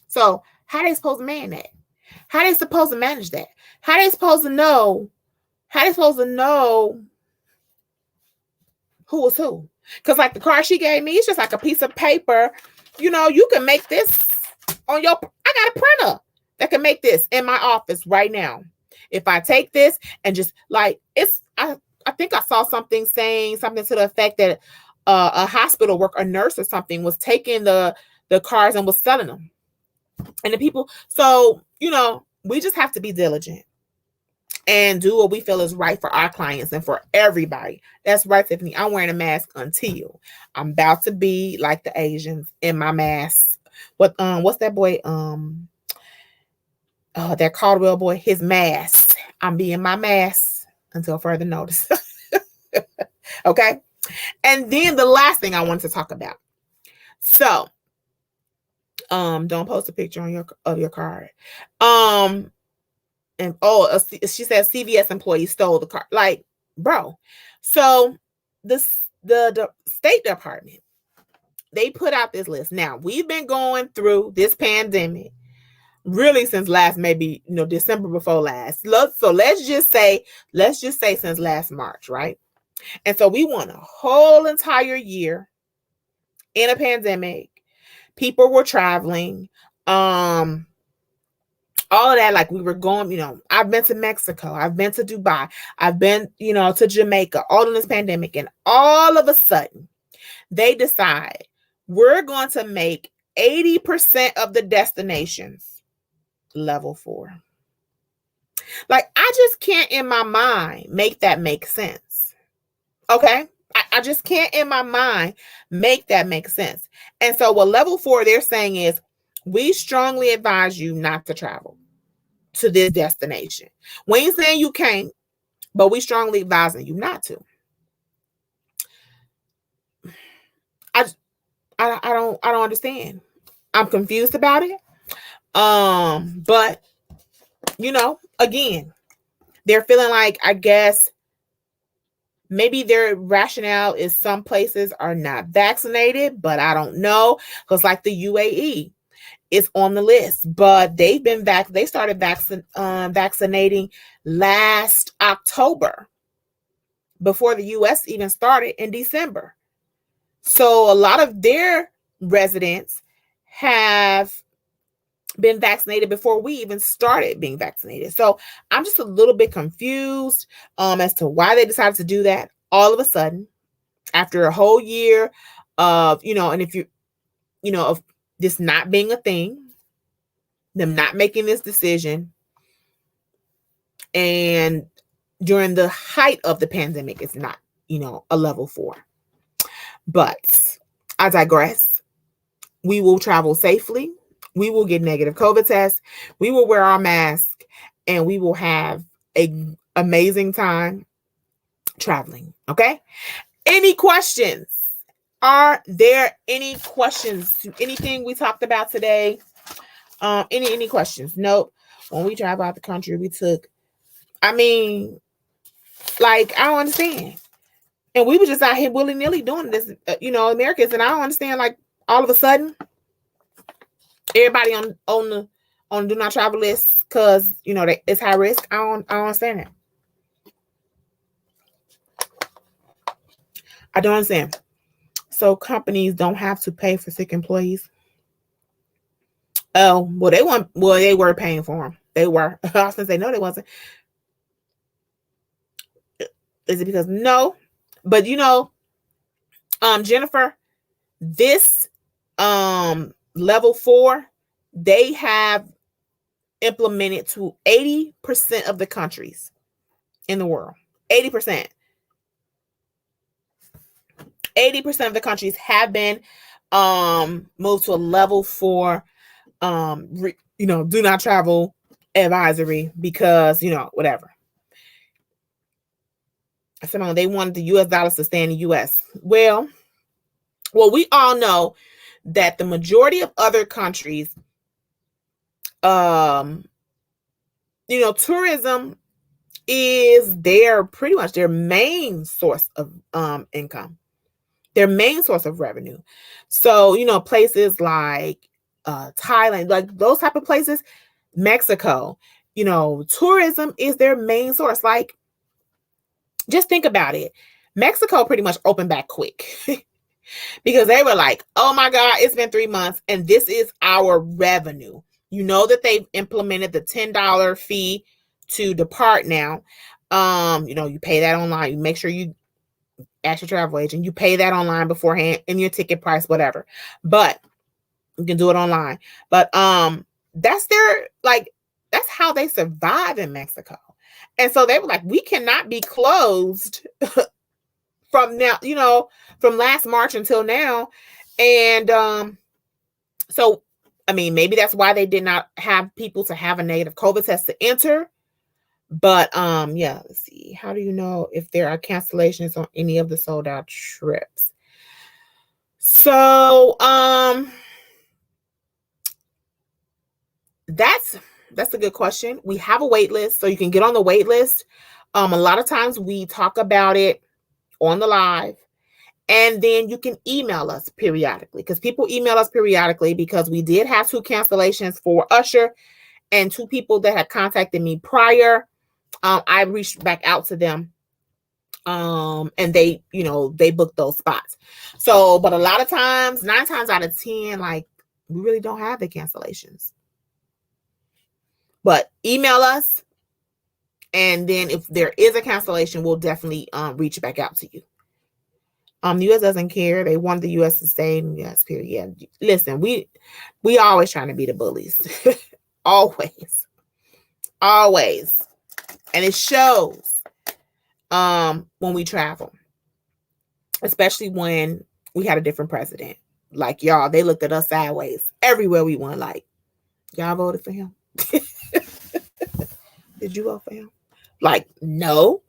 Speaker 1: So how they supposed to man that? How they supposed to manage that? How they supposed to know? How they supposed to know who was who? Because like the card she gave me, it's just like a piece of paper. You can make this on your. I got a printer that can make this in my office right now. If I take this and just like I think I saw something saying something to the effect that a hospital worker, a nurse or something, was taking the cards and was selling them. And the people, so we just have to be diligent and do what we feel is right for our clients and for everybody. That's right, Tiffany. I'm wearing a mask until I'm about to be like the Asians in my mask. What's that boy? That Caldwell boy, his mask. I'm being my mask until further notice. Okay. And then the last thing I want to talk about. So, don't post a picture on your card. And she said CVS employee stole the card. Like, bro. So the State Department, they put out this list. Now, we've been going through this pandemic really since last, maybe December before last. So let's just say since last March, right? And so we won a whole entire year in a pandemic. People were traveling. All of that, like we were going, I've been to Mexico, I've been to Dubai, I've been, to Jamaica, all in this pandemic. And all of a sudden, they decide we're going to make 80% of the destinations level 4. Like, I just can't in my mind make that make sense. Okay? I just can't in my mind make that make sense. And so what level 4 they're saying is, we strongly advise you not to travel to this destination. We ain't saying you can't, but we strongly advising you not to. I don't understand. I'm confused about it. But again, they're feeling like, I guess maybe their rationale is some places are not vaccinated, but I don't know, because like the UAE is on the list, but they've been they started vaccinating last October, before the US even started in December. So a lot of their residents have been vaccinated before we even started being vaccinated. So I'm just a little bit confused as to why they decided to do that all of a sudden after a whole year of, and if of this not being a thing, them not making this decision, and during the height of the pandemic, it's not, a level 4. But I digress. We will travel safely. We will get negative COVID tests. We will wear our mask, and we will have an amazing time traveling. Okay? Any questions? Are there any questions to anything we talked about today? Any questions? Nope. When we travel out the country, we took, I don't understand. And we were just out here willy-nilly doing this, Americans, and I don't understand, like, all of a sudden, everybody on the do not travel list because, it's high risk. I don't understand it. I don't understand. So companies don't have to pay for sick employees. Oh, well, they were paying for them. They were. I was gonna say no, they wasn't. Is it because no? But Jennifer, this level 4, they have implemented to 80% of the countries in the world. 80%. 80% of the countries have been moved to a level 4 do not travel advisory because, whatever. So they wanted the US dollars to stay in the US. Well, we all know that the majority of other countries, tourism is pretty much their main source of income, their main source of revenue. So, places like Thailand, like those type of places, Mexico, tourism is their main source. Like, just think about it. Mexico pretty much opened back quick because they were like, oh my God, it's been 3 months and this is our revenue. You know that they've implemented the $10 fee to depart now. You pay that online. You make sure you ask your travel agent. You pay that online beforehand in your ticket price, whatever. But you can do it online. But that's how they survive in Mexico. And so they were like, we cannot be closed from now, from last March until now. And so, maybe that's why they did not have people to have a negative COVID test to enter. But let's see. How do you know if there are cancellations on any of the sold out trips? So that's a good question. We have a wait list, so you can get on the wait list. A lot of times we talk about it on the live, and then you can email us periodically, because people email us periodically, because we did have 2 cancellations for Usher and 2 people that had contacted me prior. I reached back out to them, and they booked those spots. So, but a lot of times, 9 times out of 10, like, we really don't have the cancellations. But email us, and then if there is a cancellation, we'll definitely reach back out to you. The U.S. doesn't care. They want the U.S. to stay in the U.S. period. Yeah. Listen, we always trying to be the bullies. Always. And it shows when we travel, especially when we had a different president. Like, y'all, they looked at us sideways everywhere we went. Like, y'all voted for him? Did you vote for him? Like, no.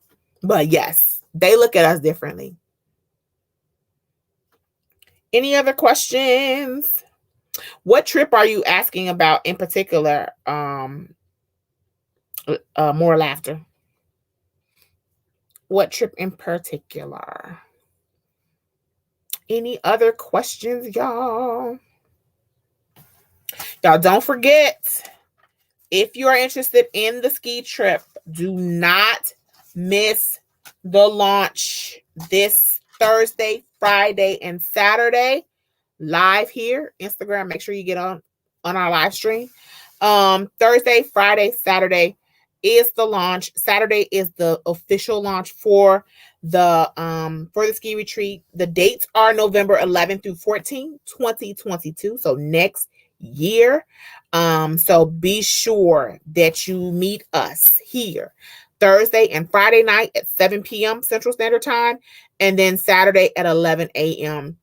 Speaker 1: But yes, they look at us differently. Any other questions? What trip are you asking about in particular? More laughter. What trip in particular? Any other questions, y'all? Y'all, don't forget, if you are interested in the ski trip, do not miss the launch this Thursday, Friday, and Saturday, live here, Instagram. Make sure you get on our live stream. Thursday, Friday, Saturday is the launch. Saturday is the official launch for the ski retreat. The dates are November 11th through 14th, 2022. So next year. So be sure that you meet us here Thursday and Friday night at 7 p.m. Central Standard Time, and then Saturday at 11 a.m.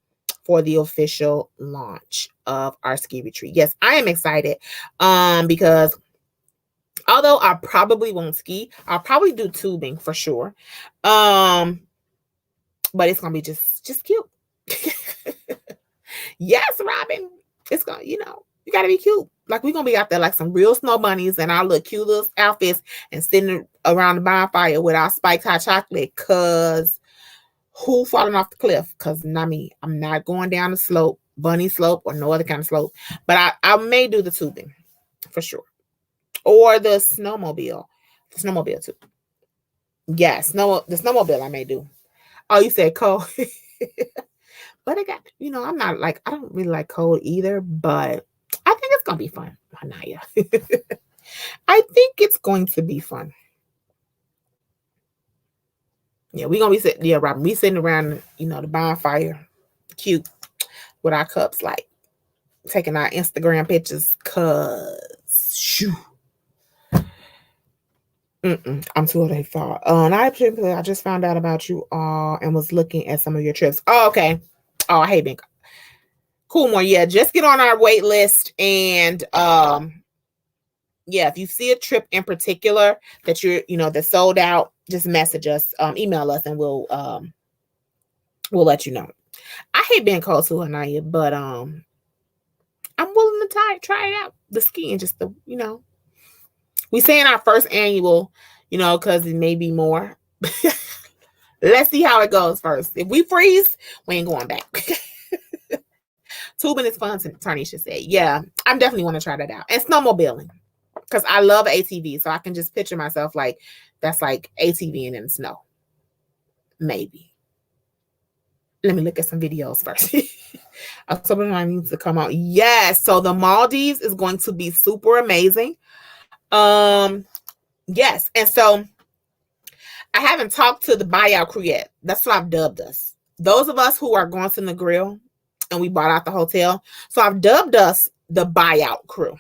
Speaker 1: for the official launch of our ski retreat. Yes, I am excited because although I probably won't ski, I'll probably do tubing for sure. But it's gonna be just cute. Yes, Robin. It's gonna, you gotta be cute. Like, we're gonna be out there like some real snow bunnies in our little cute little outfits and sitting around the bonfire with our spiked hot chocolate, cause who falling off the cliff? Cause not me. I'm not going down the slope, bunny slope, or no other kind of slope. But I may do the tubing for sure. Or the snowmobile. The snowmobile too. Yes, the snowmobile I may do. Oh, you said cold. But I got, I don't really like cold either, but I think it's going to be fun, Anaya. I think it's going to be fun. Yeah, we're going to be sitting, yeah, Robin, we sitting around, the bonfire, cute, with our cups, like, taking our Instagram pictures, cause, shoo. I'm too old. They thought. I just found out about you all and was looking at some of your trips. Oh, okay. Oh, I hate being cool. More, yeah. Just get on our wait list, and yeah, if you see a trip in particular that that's sold out, just message us, email us, and we'll let you know. I hate being cold too, Anaya, but I'm willing to try it out. The skiing, just we saying our first annual, because it may be more. Let's see how it goes first. If we freeze, we ain't going back. Tubing is fun, Tarnisha said. Yeah, I'm definitely want to try that out. And snowmobiling, because I love ATV, so I can just picture myself like that's like ATVing in the snow. Maybe. Let me look at some videos first. October 9 needs to come out. Yes, so the Maldives is going to be super amazing. Yes, and so I haven't talked to the buyout crew yet. That's what I've dubbed us. Those of us who are going to the grill and we bought out the hotel. So I've dubbed us the buyout crew.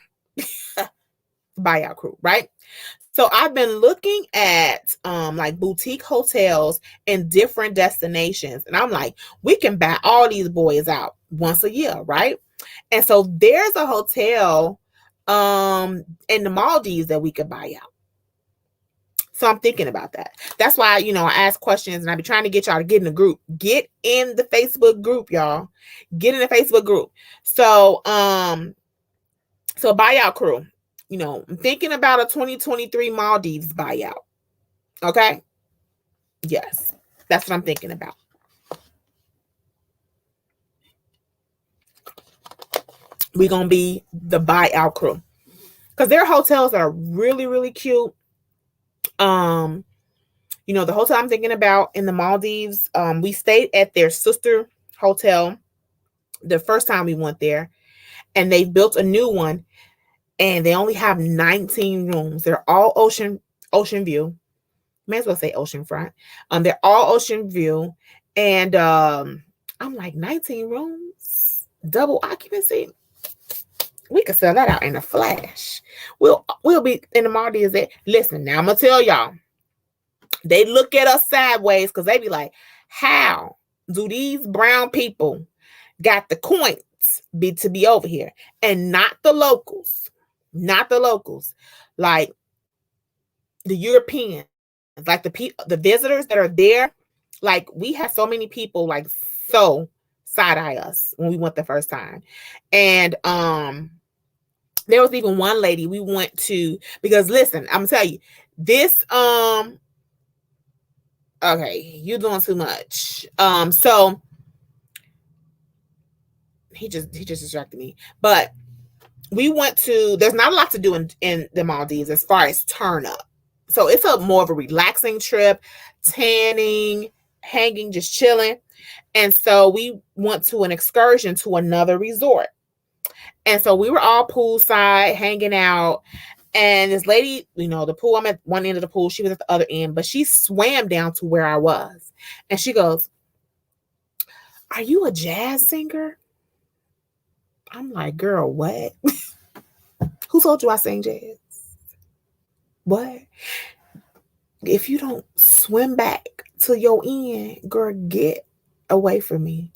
Speaker 1: Buyout crew, right? So I've been looking at like boutique hotels in different destinations. And I'm like, we can buy all these boys out once a year, right? And so there's a hotel in the Maldives that we could buy out. So I'm thinking about that. That's why, I ask questions and I be trying to get y'all to get in the group. Get in the Facebook group, y'all. Get in the Facebook group. So, buyout crew, I'm thinking about a 2023 Maldives buyout. Okay. Yes. That's what I'm thinking about. We're going to be the buyout crew. Because there are hotels that are really, really cute. The hotel I'm thinking about in the Maldives, we stayed at their sister hotel the first time we went there, and they've built a new one, and they only have 19 rooms. They're all ocean view. May as well say ocean front. They're all ocean view, and I'm like 19 rooms, double occupancy. We could sell that out in a flash. We'll be in the Maldives. Listen, now I'm gonna tell y'all. They look at us sideways because they be like, how do these brown people got the coins to be over here and not the locals? Not the locals. Like the Europeans, like the visitors that are there. Like we had so many people like so side-eye us when we went the first time. And there was even one lady we went to, because listen, I'm gonna tell you, this okay, you're doing too much. So he just distracted me. But we went to, there's not a lot to do in the Maldives as far as turn up. So it's more of a relaxing trip, tanning, hanging, just chilling. And so we went to an excursion to another resort. And so we were all poolside hanging out. And this lady, the pool, I'm at one end of the pool, she was at the other end, but she swam down to where I was. And she goes, "Are you a jazz singer?" I'm like, "Girl, what?" Who told you I sing jazz? What? If you don't swim back to your end, girl, get away from me.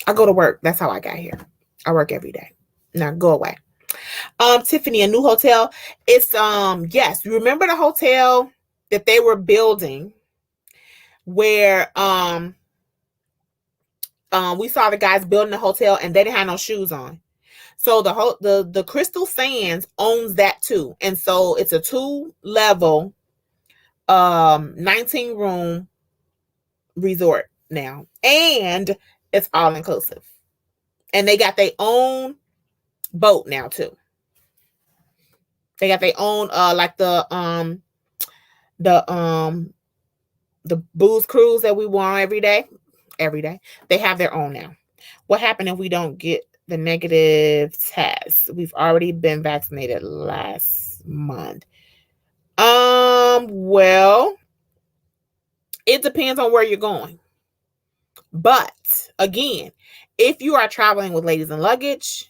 Speaker 1: I go to work. That's how I got here. I work every day. Now go away. Tiffany, a new hotel. It's yes, you remember the hotel that they were building where we saw the guys building the hotel and they didn't have no shoes on. So the Crystal Sands owns that too. And so it's a 2-level 19 room resort now. And it's all inclusive. And they got their own boat now too. They got their own like the booze cruise that we want every day. They have their own now. What happened if we don't get the negative test? We've already been vaccinated last month. Well, it depends on where you're going. But again, if you are traveling with ladies and luggage,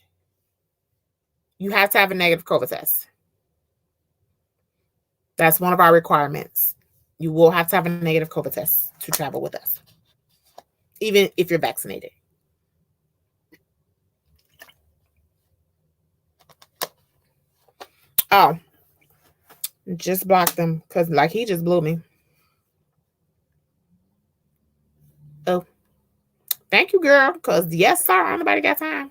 Speaker 1: you have to have a negative COVID test. That's one of our requirements. You will have to have a negative COVID test to travel with us, even if you're vaccinated. Oh, just blocked them because like he just blew me. Oh, thank you, girl. Because yes, sir, nobody got time.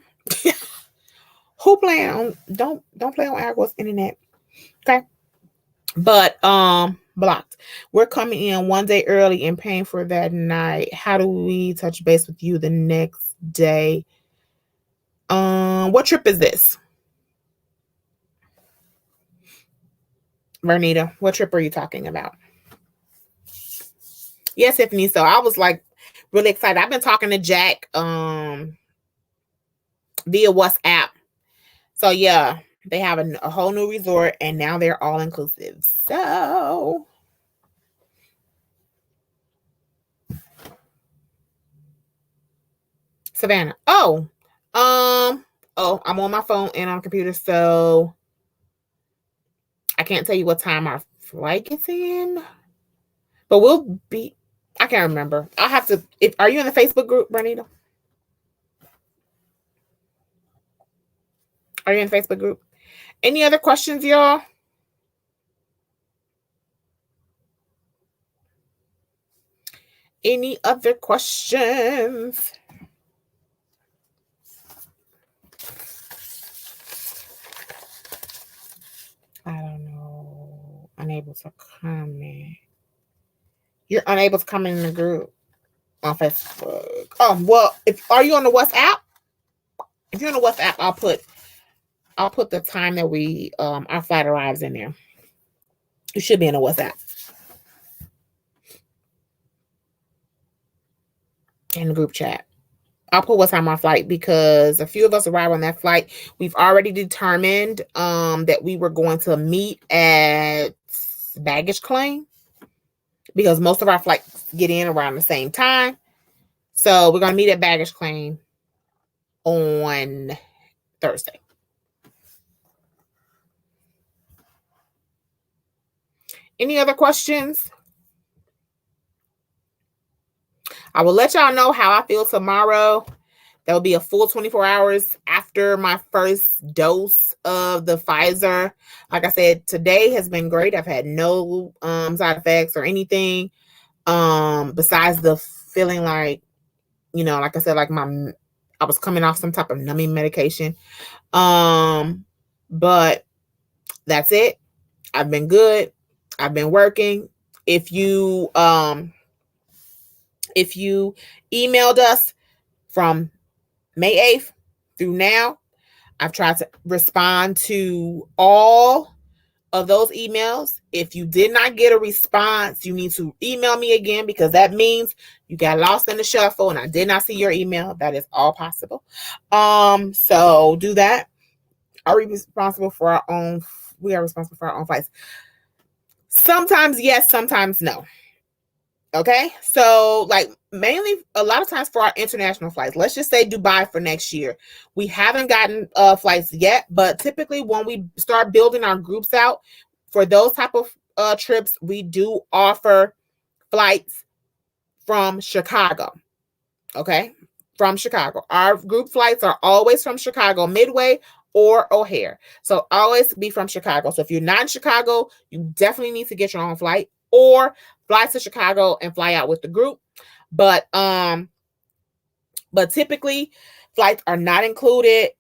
Speaker 1: Who playing on? Don't play on Agwa's internet. Okay, but blocked. We're coming in one day early and paying for that night. How do we touch base with you the next day? What trip is this? Vernita, what trip are you talking about? Yes, Tiffany. So I was like really excited. I've been talking to Jack via WhatsApp. So yeah, they have a whole new resort and now they're all inclusive. So Savannah. I'm on my phone and on computer, so I can't tell you what time our flight gets in. But we'll be I can't remember. I'll have to if are you in the Facebook group, Bernita? Are you in the Facebook group? Any other questions, y'all? Any other questions? I don't know. Unable to comment. You're unable to comment in the group on Facebook. Oh well, if are you on the WhatsApp? If you're on the WhatsApp, I'll put the time that we our flight arrives in there. You should be in the WhatsApp. In the group chat. I'll put what's on my flight because a few of us arrive on that flight. We've already determined that we were going to meet at baggage claim because most of our flights get in around the same time. So we're going to meet at baggage claim on Thursday. Any other questions? I will let y'all know how I feel tomorrow. That will be a full 24 hours after my first dose of the Pfizer. Like I said, today has been great. I've had no side effects or anything besides the feeling like, like I said, like I was coming off some type of numbing medication. But that's it. I've been good. I've been working. If you emailed us from May 8th through now, I've tried to respond to all of those emails. If you did not get a response, you need to email me again because that means you got lost in the shuffle and I did not see your email. That is all possible. So do that. Are we responsible for our own? We are responsible for our own flights. Sometimes yes, sometimes no. Okay, so like mainly a lot of times for our international flights, let's just say Dubai for next year, we haven't gotten flights yet, but typically when we start building our groups out for those type of trips, we do offer flights from Chicago. Okay, from Chicago. Our group flights are always from Chicago Midway or O'Hare, so always be from Chicago. So if you're not in Chicago, you definitely need to get your own flight or fly to Chicago and fly out with the group. But typically flights are not included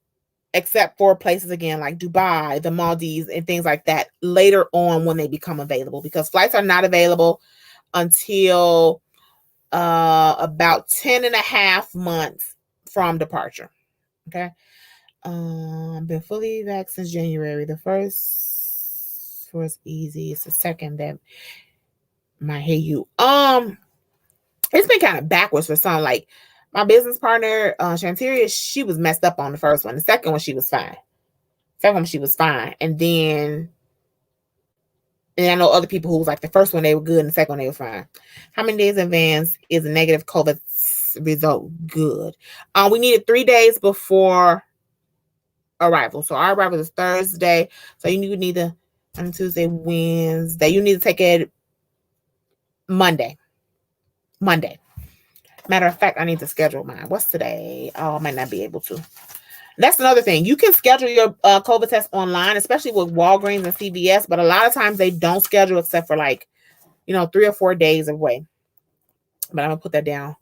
Speaker 1: except for places again like Dubai, the Maldives, and things like that later on when they become available, because flights are not available until about 10 and a half months from departure. Okay. Been fully vaccinated since January. The first was easy. It's the second that might hate you. It's been kind of backwards for some. Like my business partner, Shanteria, she was messed up on the first one. The second one, she was fine. And I know other people who was like the first one they were good and the second one they were fine. How many days in advance is a negative COVID result good? We needed 3 days before arrival. So our arrival is Thursday. So you need to On Tuesday, Wednesday. You need to take it Monday. Matter of fact, I need to schedule mine. What's today? Oh, I might not be able to. That's another thing. You can schedule your COVID test online, especially with Walgreens and CVS, but a lot of times they don't schedule except for 3 or 4 days away. But I'm going to put that down.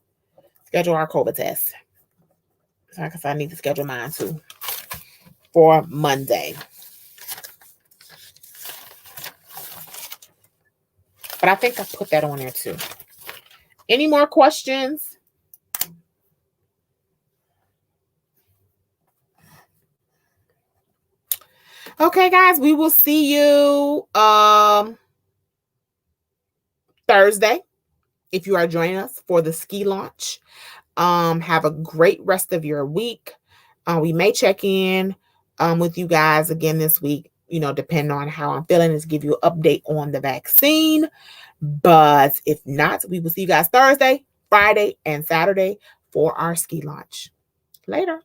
Speaker 1: Schedule our COVID test. So I guess I need to schedule mine too for Monday. But I think I put that on there too. Any more questions? Okay, guys, we will see you Thursday if you are joining us for the ski launch. Have a great rest of your week. We may check in with you guys again this week, depending on how I'm feeling, is give you an update on the vaccine. But if not, we will see you guys Thursday, Friday, and Saturday for our ski launch. Later.